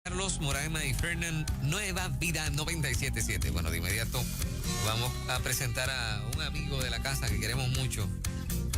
Carlos Moraima y Fernán, Nueva Vida 97.7. Bueno, de inmediato vamos a presentar a un amigo de la casa que queremos mucho.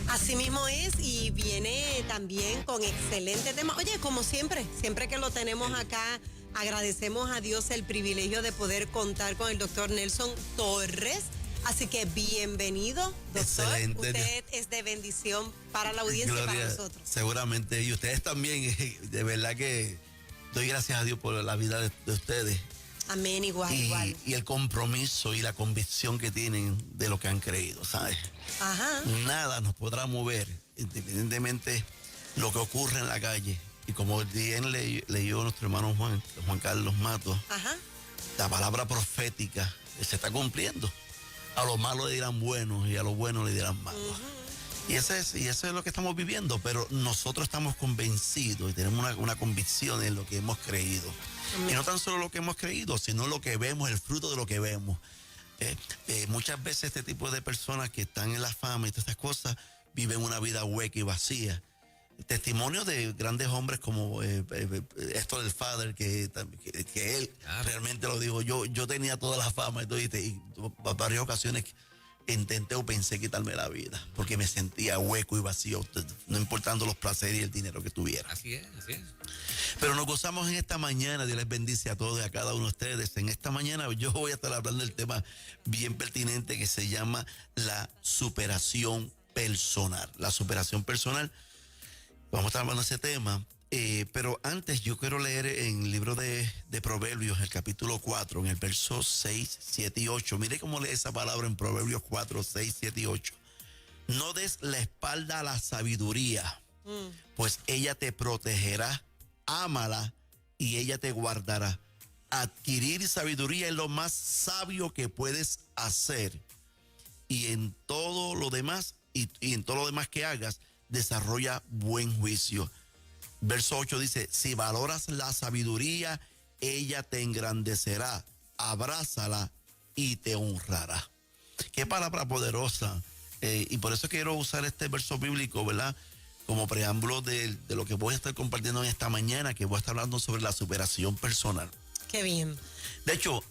Así mismo es, y viene también con excelente tema. Oye, como siempre que lo tenemos acá, agradecemos a Dios el privilegio de poder contar con el doctor Nelson Torres. Así que bienvenido, doctor. Excelente. Usted es de bendición para la audiencia. Gloria, y para nosotros. Seguramente, y ustedes también, de verdad que doy gracias a Dios por la vida de ustedes. Amén, igual. Y el compromiso y la convicción que tienen de lo que han creído, ¿sabes? Ajá. Nada nos podrá mover, independientemente lo que ocurre en la calle. Y como bien leyó nuestro hermano Juan Carlos Matos, ajá, la palabra profética se está cumpliendo. A lo malo le dirán buenos y a lo bueno le dirán malos. Y eso es lo que estamos viviendo, pero nosotros estamos convencidos y tenemos una convicción en lo que hemos creído. Y no tan solo lo que hemos creído, sino lo que vemos, el fruto de lo que vemos. Muchas veces este tipo de personas que están en la fama y todas estas cosas viven una vida hueca y vacía. Testimonios de grandes hombres como esto del Father, que él realmente lo dijo. Yo tenía toda la fama y varias ocasiones intenté o pensé quitarme la vida porque me sentía hueco y vacío, no importando los placeres y el dinero que tuviera. Así es. Pero nos gozamos en esta mañana. Dios les bendice a todos y a cada uno de ustedes. En esta mañana yo voy a estar hablando del tema bien pertinente que se llama la superación personal. La superación personal. Vamos a estar hablando de ese tema. Pero antes yo quiero leer en el libro de Proverbios, el capítulo 4, en el verso 6, 7 y 8. Mire cómo lee esa palabra en Proverbios 4, 6, 7 y 8. No des la espalda a la sabiduría, pues ella te protegerá. Ámala y ella te guardará. Adquirir sabiduría es lo más sabio que puedes hacer. Y en todo lo demás, y en todo lo demás que hagas, desarrolla buen juicio. Verso 8 dice, si valoras la sabiduría, ella te engrandecerá, abrázala y te honrará. Qué palabra poderosa. Y por eso quiero usar este verso bíblico, ¿verdad? Como preámbulo de lo que voy a estar compartiendo en esta mañana, que voy a estar hablando sobre la superación personal. Qué bien. De hecho,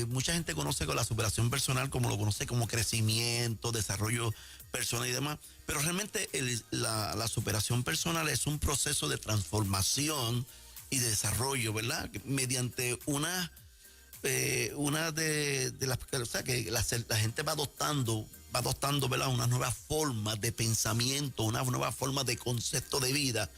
mucha gente conoce con la superación personal como lo conoce como crecimiento, desarrollo personal y demás, pero realmente la superación personal es un proceso de transformación y de desarrollo, ¿verdad? Mediante una de las, o sea, que la gente va adoptando, ¿verdad? Una nueva forma de pensamiento, una nueva forma de concepto de vida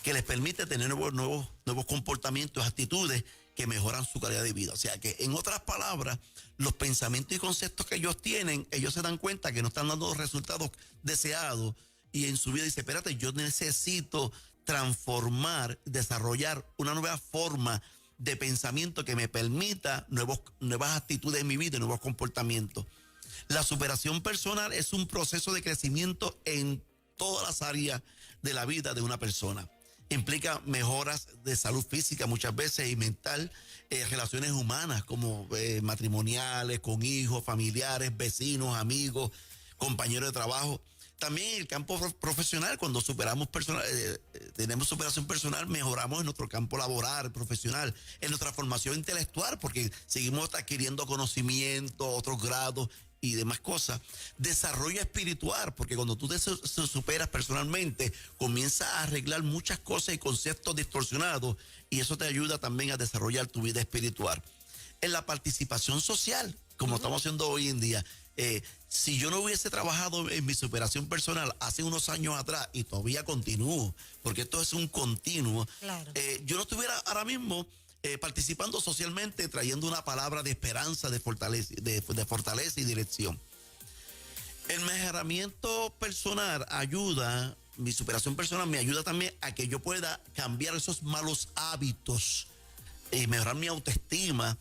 que les permite tener nuevos comportamientos, actitudes que mejoran su calidad de vida. O sea que, en otras palabras, los pensamientos y conceptos que ellos tienen, ellos se dan cuenta que no están dando los resultados deseados y en su vida dice, espérate, yo necesito transformar, desarrollar una nueva forma de pensamiento que me permita nuevas actitudes en mi vida y nuevos comportamientos. La superación personal es un proceso de crecimiento en todas las áreas de la vida de una persona. Implica mejoras de salud física muchas veces y mental, relaciones humanas como matrimoniales, con hijos, familiares, vecinos, amigos, compañeros de trabajo. También en el campo profesional, cuando tenemos superación personal, mejoramos en nuestro campo laboral, profesional, en nuestra formación intelectual, porque seguimos adquiriendo conocimiento, otros grados y demás cosas. Desarrollo espiritual, porque cuando tú te superas personalmente, comienzas a arreglar muchas cosas y conceptos distorsionados, y eso te ayuda también a desarrollar tu vida espiritual. En la participación social, como estamos haciendo hoy en día, si yo no hubiese trabajado en mi superación personal hace unos años atrás, y todavía continúo, porque esto es un continuo, claro. Yo no estuviera ahora mismo participando socialmente, trayendo una palabra de esperanza, de fortaleza y dirección. El mejoramiento personal mi superación personal me ayuda también a que yo pueda cambiar esos malos hábitos y mejorar mi autoestima,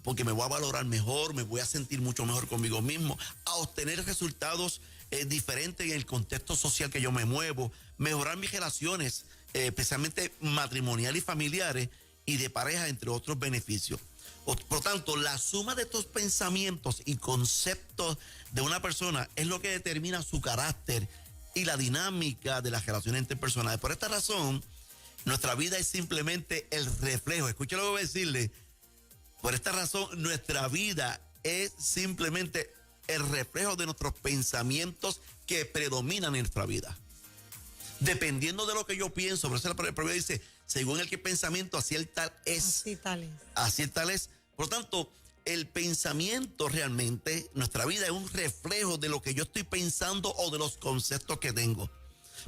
porque me voy a valorar mejor, me voy a sentir mucho mejor conmigo mismo, a obtener resultados diferentes en el contexto social que yo me muevo, mejorar mis relaciones, especialmente matrimoniales y familiares, y de pareja, entre otros beneficios. Por tanto, la suma de estos pensamientos y conceptos de una persona es lo que determina su carácter y la dinámica de las relaciones interpersonales. Por esta razón Nuestra vida es simplemente el reflejo. Escucha lo que voy a decirle. Por esta razón, nuestra vida es simplemente el reflejo de nuestros pensamientos que predominan en nuestra vida. Dependiendo de lo que yo pienso, por eso el proverbio dice, según el que pensamiento, así el tal es. Así tal es. Así el tal es. Por lo tanto, el pensamiento realmente, nuestra vida es un reflejo de lo que yo estoy pensando o de los conceptos que tengo.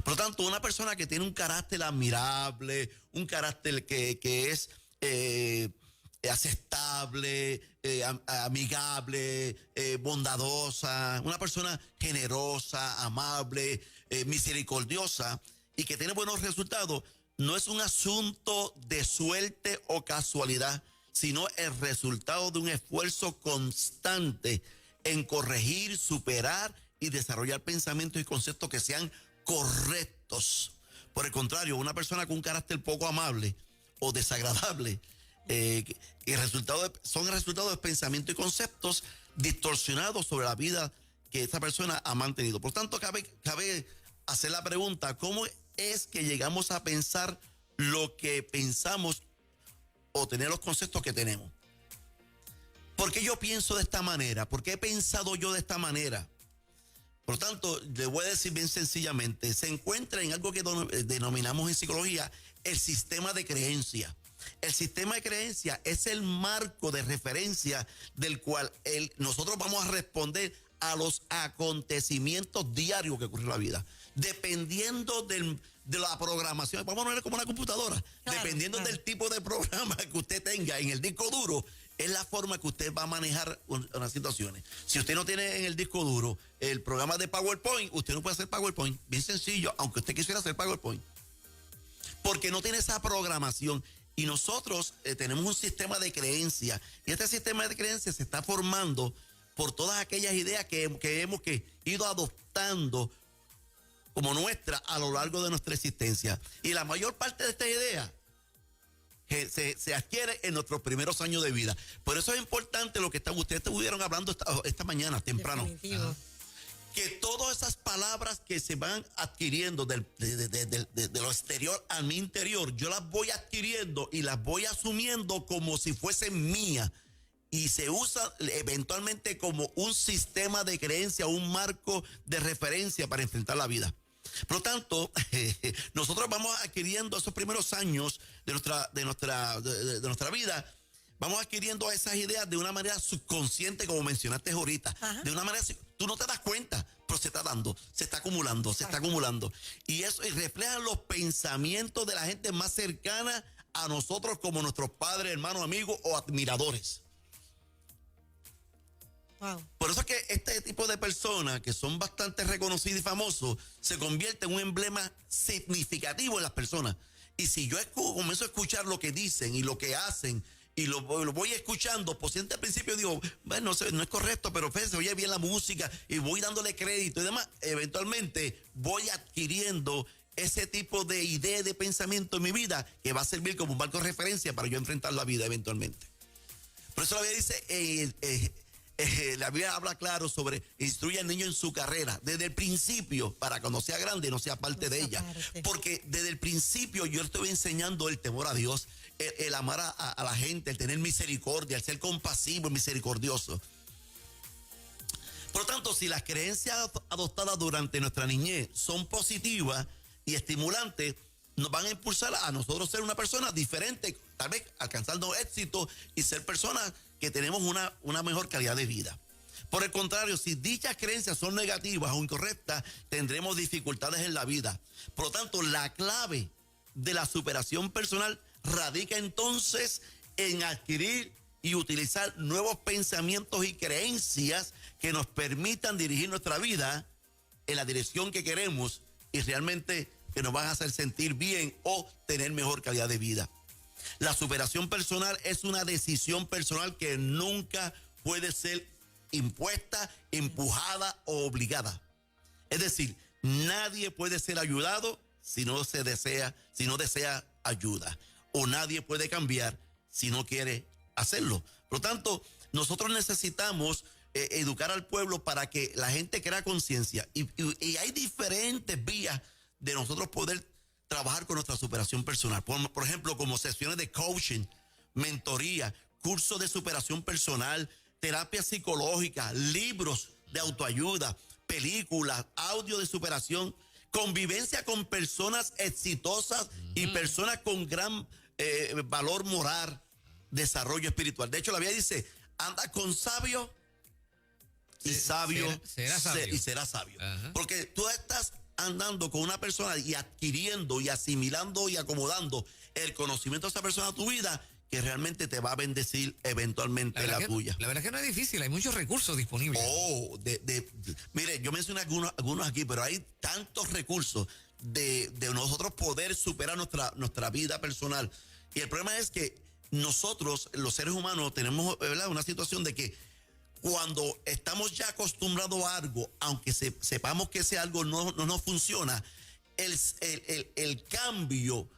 Por lo tanto, una persona que tiene un carácter admirable, un carácter que es aceptable, amigable, bondadosa, una persona generosa, amable, misericordiosa y que tiene buenos resultados, no es un asunto de suerte o casualidad, sino el resultado de un esfuerzo constante en corregir, superar y desarrollar pensamientos y conceptos que sean correctos. Por el contrario, una persona con un carácter poco amable o desagradable, son el resultado de pensamientos y conceptos distorsionados sobre la vida que esta persona ha mantenido. Por tanto, cabe hacer la pregunta, ¿cómo es que llegamos a pensar lo que pensamos o tener los conceptos que tenemos? ¿Por qué yo pienso de esta manera? ¿Por qué he pensado yo de esta manera? Por tanto, le voy a decir bien sencillamente, se encuentra en algo que denominamos en psicología el sistema de creencia. El sistema de creencia es el marco de referencia del cual nosotros vamos a responder a los acontecimientos diarios que ocurren en la vida. Dependiendo de la programación, vamos a poner como una computadora, claro, dependiendo del tipo de programa que usted tenga en el disco duro, es la forma que usted va a manejar unas situaciones. Si usted no tiene en el disco duro el programa de PowerPoint, usted no puede hacer PowerPoint. Bien sencillo, aunque usted quisiera hacer PowerPoint. Porque no tiene esa programación. Y nosotros tenemos un sistema de creencia. Y este sistema de creencia se está formando por todas aquellas ideas que hemos ido adoptando como nuestra a lo largo de nuestra existencia. Y la mayor parte de estas ideas se adquiere en nuestros primeros años de vida. Por eso es importante lo que ustedes estuvieron hablando esta mañana temprano. Que todas esas palabras que se van adquiriendo de lo exterior a mi interior, yo las voy adquiriendo y las voy asumiendo como si fuesen mías. Y se usa eventualmente como un sistema de creencia, un marco de referencia para enfrentar la vida. Por lo tanto, nosotros vamos adquiriendo esos primeros años de nuestra vida, vamos adquiriendo esas ideas de una manera subconsciente, como mencionaste ahorita. Ajá. De una manera, tú no te das cuenta, pero se está dando, se está acumulando, se está acumulando. Y eso refleja los pensamientos de la gente más cercana a nosotros como nuestros padres, hermanos, amigos o admiradores. Wow. Por eso es que este tipo de personas que son bastante reconocidos y famosos se convierte en un emblema significativo en las personas. Y si yo comienzo a escuchar lo que dicen y lo que hacen y lo voy escuchando, pues al principio digo, bueno, no es correcto, pero se oye bien la música y voy dándole crédito y demás, eventualmente voy adquiriendo ese tipo de idea, de pensamiento en mi vida que va a servir como un marco de referencia para yo enfrentar la vida eventualmente. Por eso la Biblia dice, la Biblia habla claro sobre instruye al niño en su carrera desde el principio para cuando sea grande no sea parte de ella, porque desde el principio yo estoy enseñando el temor a Dios, el amar a la gente, el tener misericordia, el ser compasivo y misericordioso. Por lo tanto, si las creencias adoptadas durante nuestra niñez son positivas y estimulantes, nos van a impulsar a nosotros ser una persona diferente, tal vez alcanzando éxito y ser personas que tenemos una mejor calidad de vida. Por el contrario, si dichas creencias son negativas o incorrectas, tendremos dificultades en la vida. Por lo tanto, la clave de la superación personal radica entonces en adquirir y utilizar nuevos pensamientos y creencias que nos permitan dirigir nuestra vida en la dirección que queremos y realmente que nos van a hacer sentir bien o tener mejor calidad de vida. La superación personal es una decisión personal que nunca puede ser impuesta, empujada o obligada. Es decir, nadie puede ser ayudado si no desea ayuda. O nadie puede cambiar si no quiere hacerlo. Por lo tanto, nosotros necesitamos educar al pueblo para que la gente crea conciencia. Y hay diferentes vías de nosotros poder trabajar con nuestra superación personal. Por ejemplo, como sesiones de coaching, mentoría, cursos de superación personal, terapia psicológica, libros de autoayuda, películas, audio de superación, convivencia con personas exitosas y personas con gran valor moral, desarrollo espiritual. De hecho, la Biblia dice, anda con sabio y sabio, será sabio. y será sabio. Ajá. Porque tú estás andando con una persona y adquiriendo y asimilando y acomodando el conocimiento de esa persona a tu vida, que realmente te va a bendecir eventualmente la tuya. La verdad es que no es difícil, hay muchos recursos disponibles. Mire, yo mencioné algunos aquí, pero hay tantos recursos de nosotros poder superar nuestra vida personal. Y el problema es que nosotros, los seres humanos, tenemos, ¿verdad?, una situación de que cuando estamos ya acostumbrados a algo, aunque sepamos que ese algo no funciona, el cambio,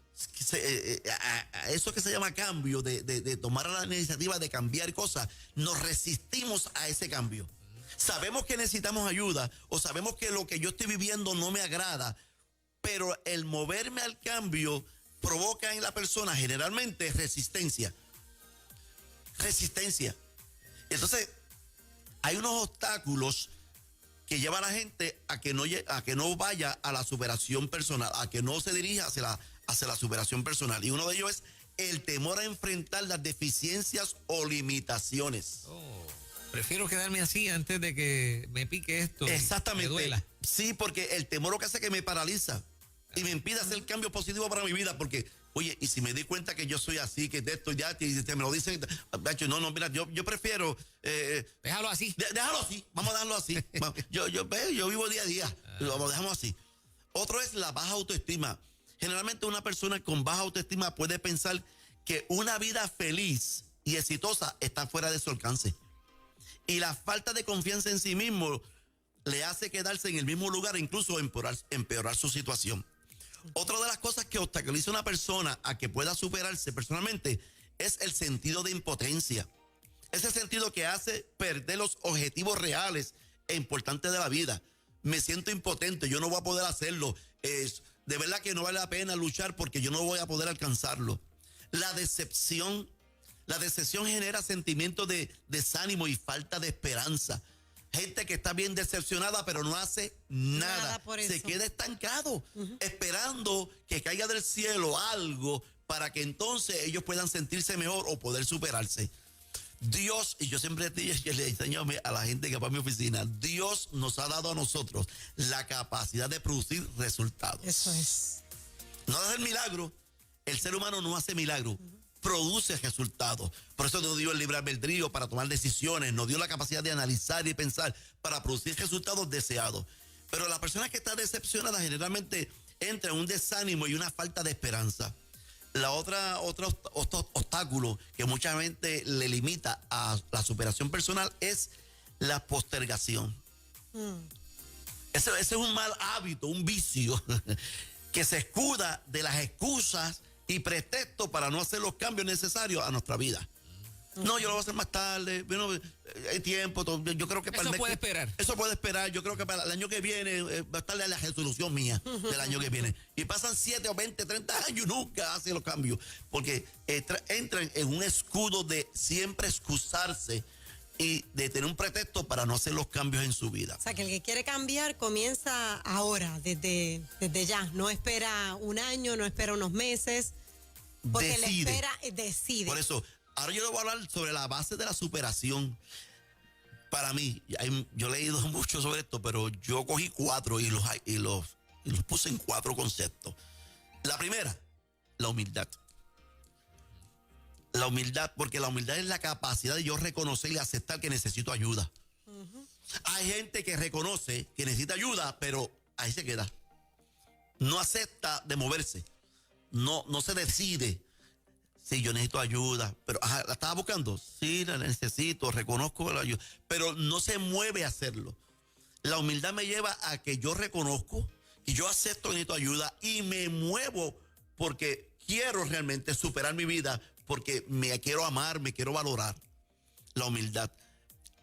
a eso que se llama cambio, de tomar la iniciativa de cambiar cosas, nos resistimos a ese cambio. Sabemos que necesitamos ayuda o sabemos que lo que yo estoy viviendo no me agrada, pero el moverme al cambio provoca en la persona generalmente resistencia. Entonces, hay unos obstáculos que llevan a la gente a que no vaya a la superación personal, a que no se dirija hacia la superación personal. Y uno de ellos es el temor a enfrentar las deficiencias o limitaciones. Prefiero quedarme así antes de que me pique esto. Exactamente. Me duela. Sí, porque el temor lo que hace que me paraliza y me impide hacer cambio positivo para mi vida, porque, oye, y si me di cuenta que yo soy así, que de esto ya, y me lo dicen, no, mira, yo prefiero... déjalo así. Déjalo así, vamos a dejarlo así. yo vivo día a día, lo dejamos así. Otro es la baja autoestima. Generalmente una persona con baja autoestima puede pensar que una vida feliz y exitosa está fuera de su alcance. Y la falta de confianza en sí mismo le hace quedarse en el mismo lugar e incluso empeorar su situación. Otra de las cosas que obstaculiza a una persona a que pueda superarse personalmente es el sentido de impotencia. Ese sentido que hace perder los objetivos reales e importantes de la vida. Me siento impotente, yo no voy a poder hacerlo. De verdad que no vale la pena luchar porque yo no voy a poder alcanzarlo. La decepción genera sentimientos de desánimo y falta de esperanza. Gente que está bien decepcionada pero no hace nada por eso. Se queda estancado, esperando que caiga del cielo algo para que entonces ellos puedan sentirse mejor o poder superarse. Dios, y yo siempre le enseño a la gente que va a mi oficina, Dios nos ha dado a nosotros la capacidad de producir resultados. Eso es. No hacer milagro, el ser humano no hace milagro, produce resultados. Por eso nos dio el libre albedrío para tomar decisiones, nos dio la capacidad de analizar y pensar para producir resultados deseados. Pero la persona que está decepcionada generalmente entra en un desánimo y una falta de esperanza. Otro obstáculo que mucha gente le limita a la superación personal es la postergación. Ese es un mal hábito, un vicio que se escuda de las excusas y pretextos para no hacer los cambios necesarios a nuestra vida. No, yo lo voy a hacer más tarde, bueno, hay tiempo, yo creo que para Eso puede esperar. Eso puede esperar, yo creo que para el año que viene va a estar la resolución mía del año que viene. Y pasan 7 o 20, 30 años y nunca hacen los cambios, porque entran en un escudo de siempre excusarse y de tener un pretexto para no hacer los cambios en su vida. O sea, que el que quiere cambiar comienza ahora, desde ya. No espera un año, no espera unos meses, porque decide. Por eso, ahora yo le voy a hablar sobre la base de la superación. Para mí, yo he leído mucho sobre esto, pero yo cogí 4 y los puse en 4 conceptos. La primera, la humildad. La humildad, porque la humildad es la capacidad de yo reconocer y aceptar que necesito ayuda. Hay gente que reconoce que necesita ayuda, pero ahí se queda. No acepta de moverse. No se decide. Sí, yo necesito ayuda, pero ¿la estaba buscando? Sí, la necesito, reconozco la ayuda, pero no se mueve a hacerlo. La humildad me lleva a que yo reconozco y yo acepto que necesito ayuda y me muevo porque quiero realmente superar mi vida, porque me quiero amar, me quiero valorar. La humildad.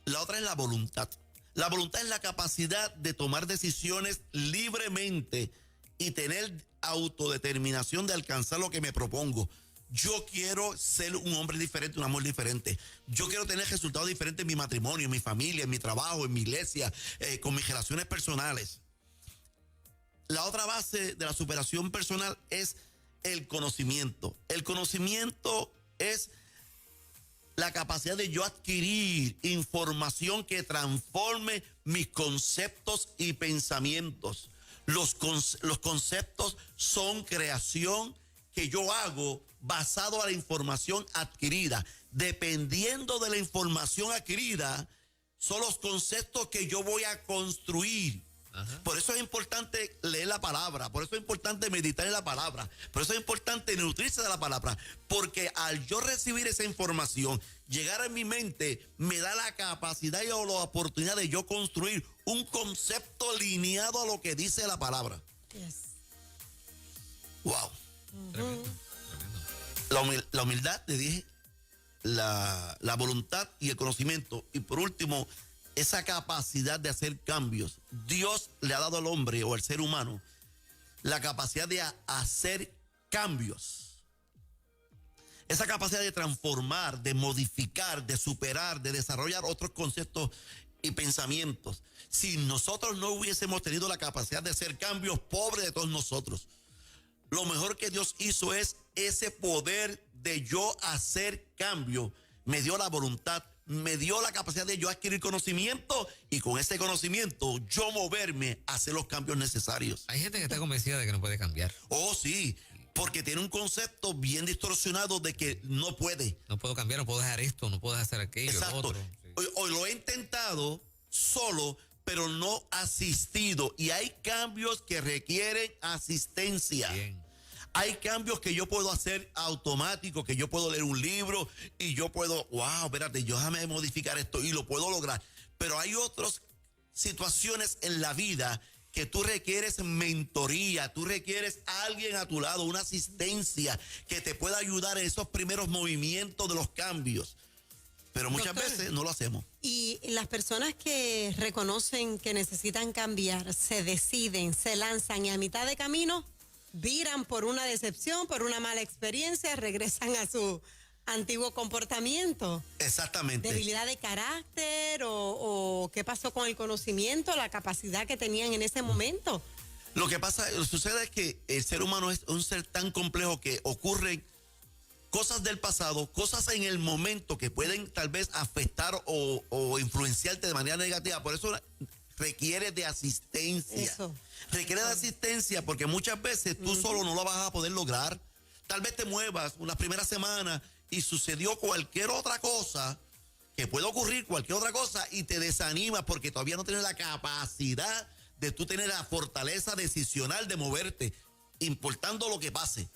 La otra es la voluntad. La voluntad es la capacidad de tomar decisiones libremente y tener autodeterminación de alcanzar lo que me propongo. Yo quiero ser un hombre diferente, un amor diferente. Yo quiero tener resultados diferentes en mi matrimonio, en mi familia, en mi trabajo, en mi iglesia, con mis relaciones personales. La otra base de la superación personal es el conocimiento. El conocimiento es la capacidad de yo adquirir información que transforme mis conceptos y pensamientos. Los conceptos son creación que yo hago basado a la información adquirida. Dependiendo de la información adquirida, son los conceptos que yo voy a construir. Ajá. Por eso es importante leer la palabra, por eso es importante meditar en la palabra, por eso es importante nutrirse de la palabra, porque al yo recibir esa información, llegar a mi mente, me da la capacidad y la oportunidad de yo construir un concepto alineado a lo que dice la palabra. Yes. Wow. Tremendo. La humildad, te dije, la voluntad y el conocimiento. Y por último, esa capacidad de hacer cambios. Dios le ha dado al hombre o al ser humano la capacidad de hacer cambios. Esa capacidad de transformar, de modificar, de superar, de desarrollar otros conceptos y pensamientos. Si nosotros no hubiésemos tenido la capacidad de hacer cambios, pobre de todos nosotros. Lo mejor que Dios hizo es ese poder de yo hacer cambio. Me dio la voluntad, me dio la capacidad de yo adquirir conocimiento y con ese conocimiento yo moverme a hacer los cambios necesarios. Hay gente que está convencida de que no puede cambiar. Oh, sí, porque tiene un concepto bien distorsionado de que no puede. No puedo cambiar, no puedo dejar esto, no puedo hacer aquello. Exacto. Lo otro. Sí. Hoy lo he intentado solo, pero no asistido. Y hay cambios que requieren asistencia. Bien. Hay cambios que yo puedo hacer automáticos, que yo puedo leer un libro y yo puedo, wow, espérate, yo déjame modificar esto y lo puedo lograr. Pero hay otras situaciones en la vida que tú requieres mentoría, tú requieres a alguien a tu lado, una asistencia que te pueda ayudar en esos primeros movimientos de los cambios. Pero muchas veces no lo hacemos. Y las personas que reconocen que necesitan cambiar, se deciden, se lanzan y a mitad de camino viran por una decepción, por una mala experiencia, regresan a su antiguo comportamiento. Exactamente. Debilidad de carácter o qué pasó con el conocimiento, la capacidad que tenían en ese momento. Lo que sucede es que el ser humano es un ser tan complejo que ocurren cosas del pasado, cosas en el momento que pueden tal vez afectar o influenciarte de manera negativa. Por eso requiere de asistencia. Eso. Requiere de asistencia porque muchas veces tú solo no lo vas a poder lograr. Tal vez te muevas una primera semana y sucedió cualquier otra cosa, que puede ocurrir cualquier otra cosa y te desanimas porque todavía no tienes la capacidad de tú tener la fortaleza decisional de moverte, importando lo que pase.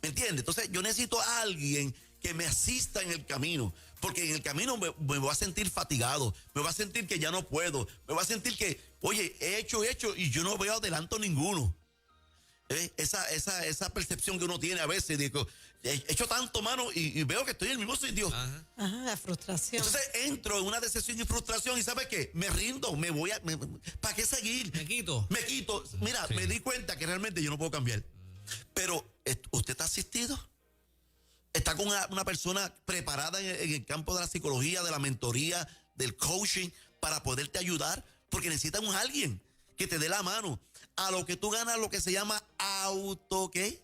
¿Me entiendes? Entonces yo necesito a alguien que me asista en el camino, porque en el camino me voy a sentir fatigado, me voy a sentir que ya no puedo, me voy a sentir que, oye, he hecho y yo no veo adelanto ninguno. Esa percepción que uno tiene a veces, digo, he hecho tanto, mano, y veo que estoy en el mismo sitio. Ajá. Ajá, la frustración. Entonces entro en una decepción y frustración y ¿sabes qué? Me rindo, ¿para qué seguir? Me quito. Mira, Sí. me di cuenta que realmente yo no puedo cambiar. Pero, ¿usted está asistido? Está con una persona preparada en el campo de la psicología, de la mentoría, del coaching, para poderte ayudar, porque necesitamos a alguien que te dé la mano. A lo que tú ganas lo que se llama ¿qué?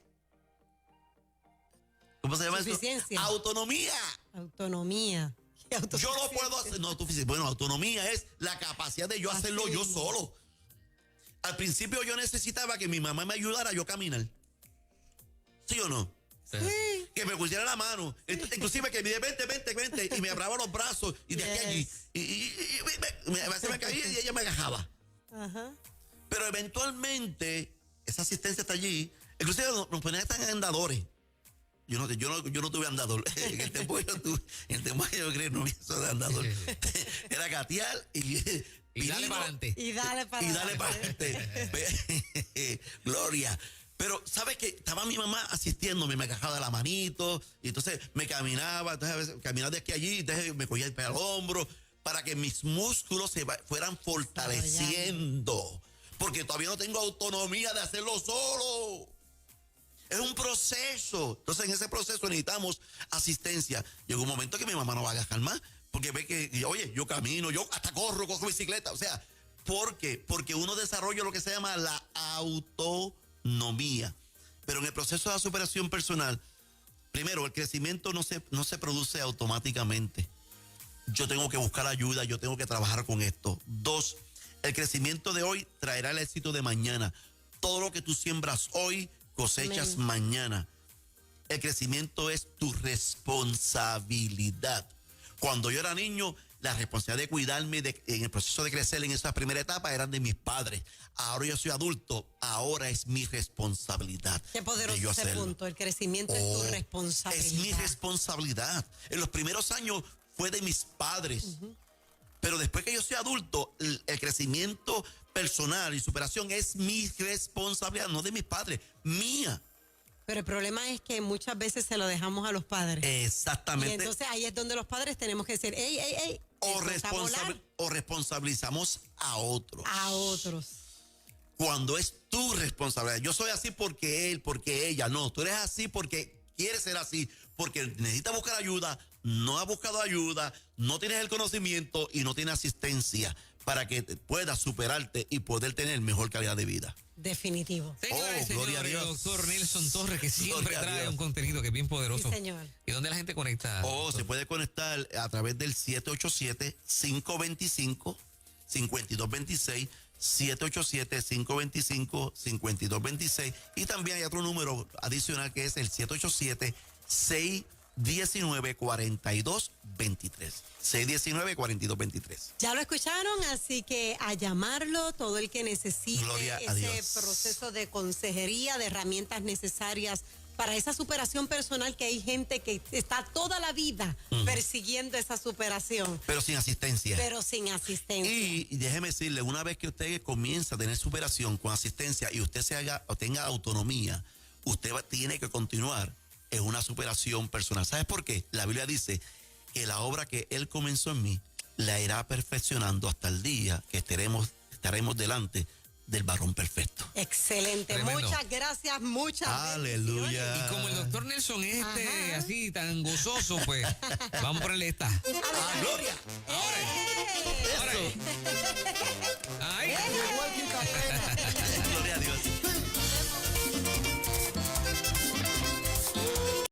¿Cómo se llama eso? Suficiencia. Autonomía. Autonomía. Yo lo puedo hacer. No, bueno, autonomía es la capacidad de yo hacerlo yo solo. Al principio yo necesitaba que mi mamá me ayudara a yo caminar. ¿Sí o no? Sí. Que me pusiera la mano, inclusive que me dice, vente, y me abraba los brazos y de aquí a allí. A veces me caía y ella me agajaba. Ajá. Pero eventualmente, esa asistencia está allí. Inclusive nos ponían tan andadores. Yo no tuve andador. En el tiempo yo creo no había eso de andador. Era gatear y dale para adelante. Y dale para adelante. Gloria. Pero, ¿sabes qué? Estaba mi mamá asistiéndome, me agajaba de la manito, y entonces me caminaba, entonces a veces caminaba de aquí a allí, entonces me cogía el pelo al hombro, para que mis músculos se fueran fortaleciendo. porque todavía no tengo autonomía de hacerlo solo. Es un proceso. Entonces, en ese proceso necesitamos asistencia. Llegó un momento que mi mamá no va a gastar más, porque ve que, oye, yo camino, yo hasta corro, cojo bicicleta. O sea, ¿por qué? Porque uno desarrolla lo que se llama la autonomía. Pero en el proceso de la superación personal, primero, el crecimiento no se produce automáticamente. Yo tengo que buscar ayuda, yo tengo que trabajar con esto. 2, el crecimiento de hoy traerá el éxito de mañana. Todo lo que tú siembras hoy, cosechas Amén. mañana. El crecimiento es tu responsabilidad. Cuando yo era niño, la responsabilidad de cuidarme en el proceso de crecer en esa primera etapa eran de mis padres. Ahora yo soy adulto, ahora es mi responsabilidad. Qué poderoso de yo ese hacerlo. punto. El crecimiento es tu responsabilidad. Es mi responsabilidad. En los primeros años fue de mis padres. Pero después que yo soy adulto, el crecimiento personal y superación es mi responsabilidad, no de mis padres, mía. Pero el problema es que muchas veces se lo dejamos a los padres. Exactamente. Y entonces ahí es donde los padres tenemos que decir, ey, O volar responsabilizamos a otros. a otros. Cuando es tu responsabilidad. Yo soy así porque él, porque ella. No, tú eres así porque quieres ser así, porque necesitas buscar ayuda, no has buscado ayuda, no tienes el conocimiento y no tienes asistencia para que puedas superarte y poder tener mejor calidad de vida. Definitivo. Señores, gloria a señores, Dios. doctor Nelson Torres, que siempre Gloria a trae Dios. un contenido que es bien poderoso. Sí, señor. ¿Y dónde la gente conecta? Se puede conectar a través del 787-525-5226, 787-525-5226, y también hay otro número adicional que es el 787-619-4223. 619-4223. Ya lo escucharon, así que a llamarlo, todo el que necesite Gloria a ese Dios. proceso de consejería, de herramientas necesarias para esa superación personal, que hay gente que está toda la vida persiguiendo esa superación, Pero sin asistencia. pero sin asistencia. Y déjeme decirle, una vez que usted comienza a tener superación con asistencia y usted tenga autonomía, usted tiene que continuar en una superación personal. ¿Sabes por qué? La Biblia dice que la obra que Él comenzó en mí la irá perfeccionando hasta el día que estaremos delante del varón perfecto. Excelente. Tremendo. Muchas gracias, muchas Aleluya. bendiciones. Y como el doctor Nelson es Ajá. así tan gozoso, pues vamos a ponerle esta. ¡Ah, gloria!